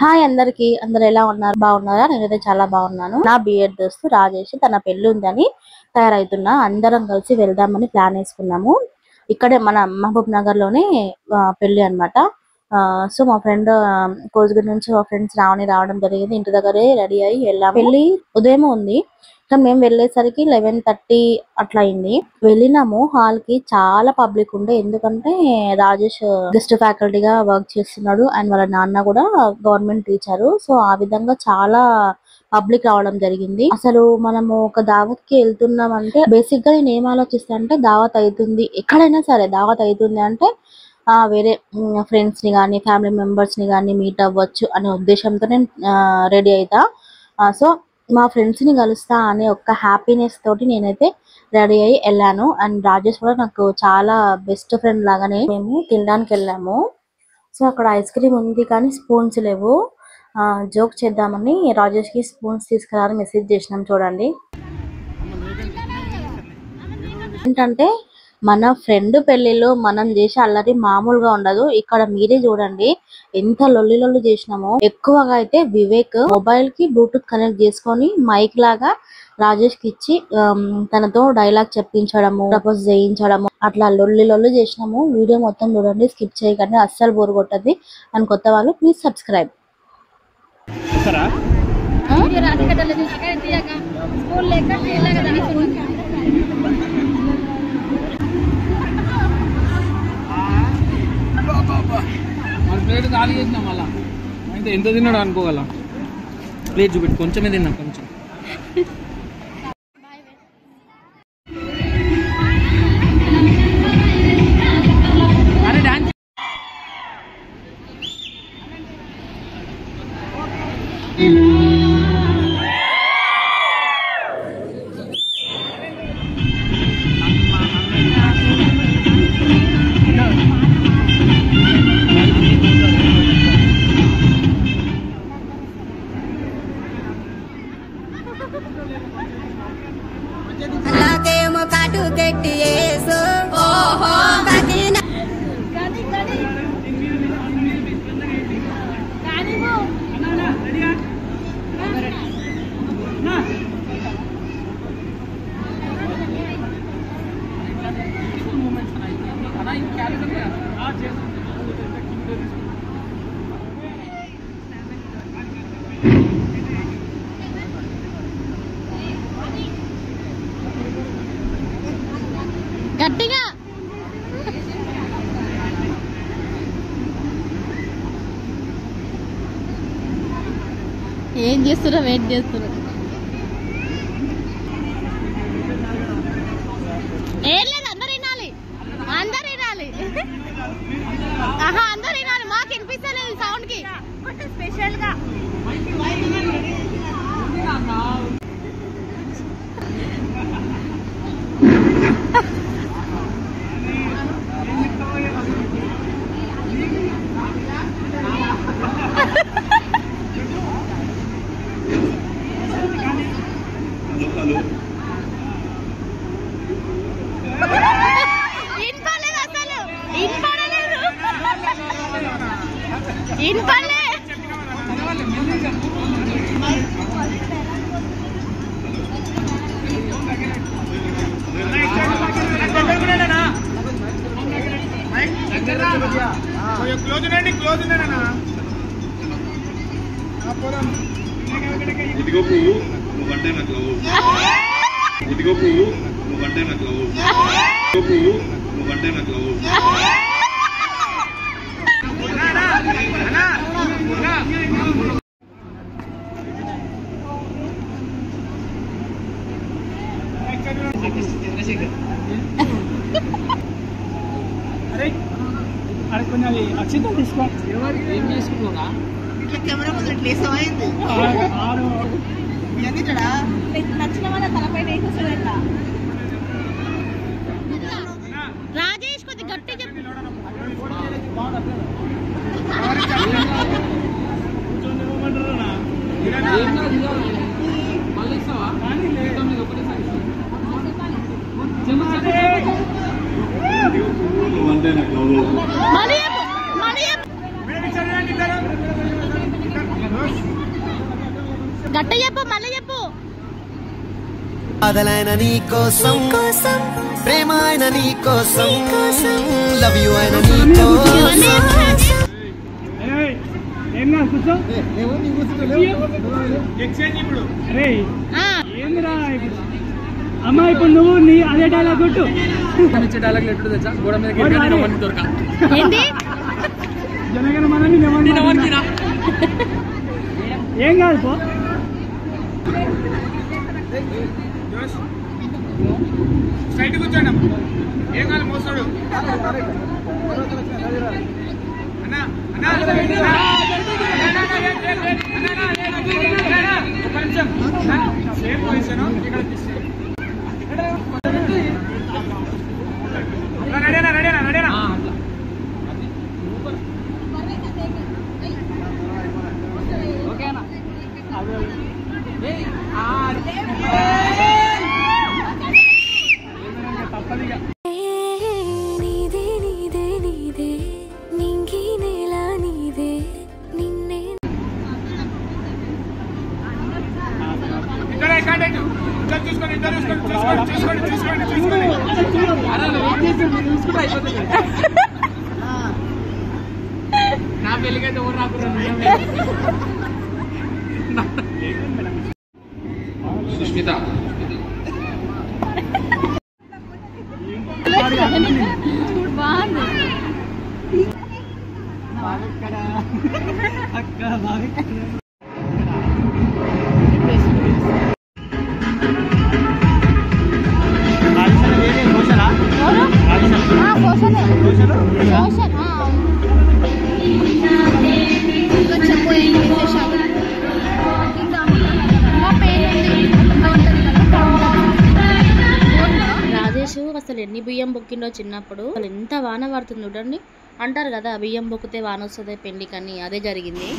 Hi అందరికి, అందరు ఎలా ఉన్నారు? బాగున్నారా? నేనైతే చాలా బాగున్నాను. నా బిఎడ్ దోస్తు రాజేష్ తన పెళ్లి ఉందని తయారైతున్నా. అందరం కలిసి వెళ్దామని ప్లాన్ వేసుకున్నాము. ఇక్కడే మన మహబూబ్ నగర్ లోనే పెళ్లి అన్నమాట. సో మా ఫ్రెండ్ కోజిగిరి నుంచి మా ఫ్రెండ్స్ రావడం జరిగింది. ఇంటి దగ్గరే రెడీ అయ్యి వెళ్ళాము. పెళ్లి ఉదయం ఉంది, కానీ మేము వెళ్ళేసరికి 11:30 అట్లా అయింది. వెళ్ళినాము. హాల్ కి చాలా పబ్లిక్ ఉండే, ఎందుకంటే రాజేష్ గెస్ట్ ఫ్యాకల్టీగా వర్క్ చేస్తున్నాడు అండ్ వాళ్ళ నాన్న కూడా గవర్నమెంట్ టీచరు. సో ఆ విధంగా చాలా పబ్లిక్ రావడం జరిగింది. అసలు మనము ఒక దావత్ కి వెళ్తున్నాం అంటే బేసిక్ గా నేను ఏం ఆలోచిస్తా అంటే, దావత్ అవుతుంది, ఎక్కడైనా సరే దావత్ అవుతుంది అంటే వేరే ఫ్రెండ్స్ ని గానీ ఫ్యామిలీ మెంబర్స్ ని గానీ మీట్ అవ్వచ్చు అనే ఉద్దేశంతో నేను రెడీ అవుతా. సో మా ఫ్రెండ్స్ ని కలుస్తా అనే ఒక హ్యాపీనెస్ తోటి నేనైతే రెడీ అయ్యి వెళ్ళాను. అండ్ రాజేష్ కూడా నాకు చాలా బెస్ట్ ఫ్రెండ్ లాగానే. మేము తినడానికి వెళ్ళాము. సో అక్కడ ఐస్ క్రీమ్ ఉంది కానీ స్పూన్స్ లేవు. జోక్ చేద్దామని రాజేష్ కి స్పూన్స్ తీసుకురాని మెసేజ్ చేసినాం. చూడండి ఏంటంటే, మన ఫ్రెండ్ పెళ్లిలో మనం చేసే అల్లరి మామూలుగా ఉండదు. ఇక్కడ మీరే చూడండి ఎంత లొల్లి చేసినామో. ఎక్కువగా అయితే వివేక్ మొబైల్ కి బ్లూటూత్ కనెక్ట్ చేసుకొని మైక్ లాగా రాజేష్ కి ఇచ్చి తనతో డైలాగ్ చెప్పించడము, ప్రపోజ్ చేయించడము, అట్లా లొల్లి చేసినాము. వీడియో మొత్తం చూడండి, స్కిప్ చేయకండి, అస్సలు బోర్ కొట్టద్ది. అండ్ కొత్త వాళ్ళు ప్లీజ్ సబ్స్క్రైబ్. ప్లేట్ ఖాళీ చేసినా మళ్ళా అయితే ఎంత తిన్నాడు అనుకోగల. ప్లేట్ చూపెట్టి కొంచెమే తిన్నా, కొంచెం. అరే డాన్స్ గట్టిగా ఏం చేస్తున్నా? వెయిట్ చేస్తున్నా. ఏం లేదు, అందరు వినాలి, అందరు వినాలి. అందరు వినాలి, మాకు వినిపిస్తలేదు సౌండ్ కి స్పెషల్ గా. ఇదిగో పువ్వు నువ్వంటే నాకు లవ్, ఇదిగో పువ్వు నువ్వంటే నాకు లవ్, ఇదిగో పువ్వు నువ్వంటే నాకు లవ్. అరే అరే కొంచెం అక్షితం తీసుకో. ఏం చేసుకున్నారా? ఇట్లా కెమెరా ముందు ఇట్లా వేసామైంది. నచ్చిన వాళ్ళ తలపైన వేసేసాడు. రాజేష్ కొద్ది గట్టి చెప్పు. కూర్చొని నువ్వంటే నాకు లవ్. గట్ట చెప్పు, మళ్ళీ చెప్పు. బాధలైన నీ కోసం, ప్రేమ అయిన నీ కోసం, లవ్ యూ అయిన నీ అమ్మా ఇప్పుడు నువ్వు నీ అదే డైలాగ్ కొట్టు. డైలాగ్ ఎట్టు తెచ్చా గోడ మీద దొరక జనగణ మనని ఏం కాదు పో. స్ట్రైట్ కూర్చోండి. ఏం కాదు మోస్తాడు అన్నా అన్నా సేమ్ పొజిషన్ ఇక్కడ రెడీనా రెడీనా రెడీనా ఓకేనా తప్పదిగా నీదే నీదే నీదే నింగి నేల నీదే నిన్నే ఇక్కడ కాంటాక్ట్ ఇద్దరు చూసుకోండి ఇద్దరు చూసుకోండి నా పెళ్ళికైతే ఎవరు రాకున్నాను. సుష్మిత అక్క బాగా రాజేష్ అసలు ఎన్ని బియ్యం బొక్కిండో చిన్నప్పుడు. అసలు ఎంత వాన పడుతుంది చూడండి. అంటారు కదా బియ్యం బొక్కితే వాన వస్తుంది పెళ్లికని, అదే జరిగింది.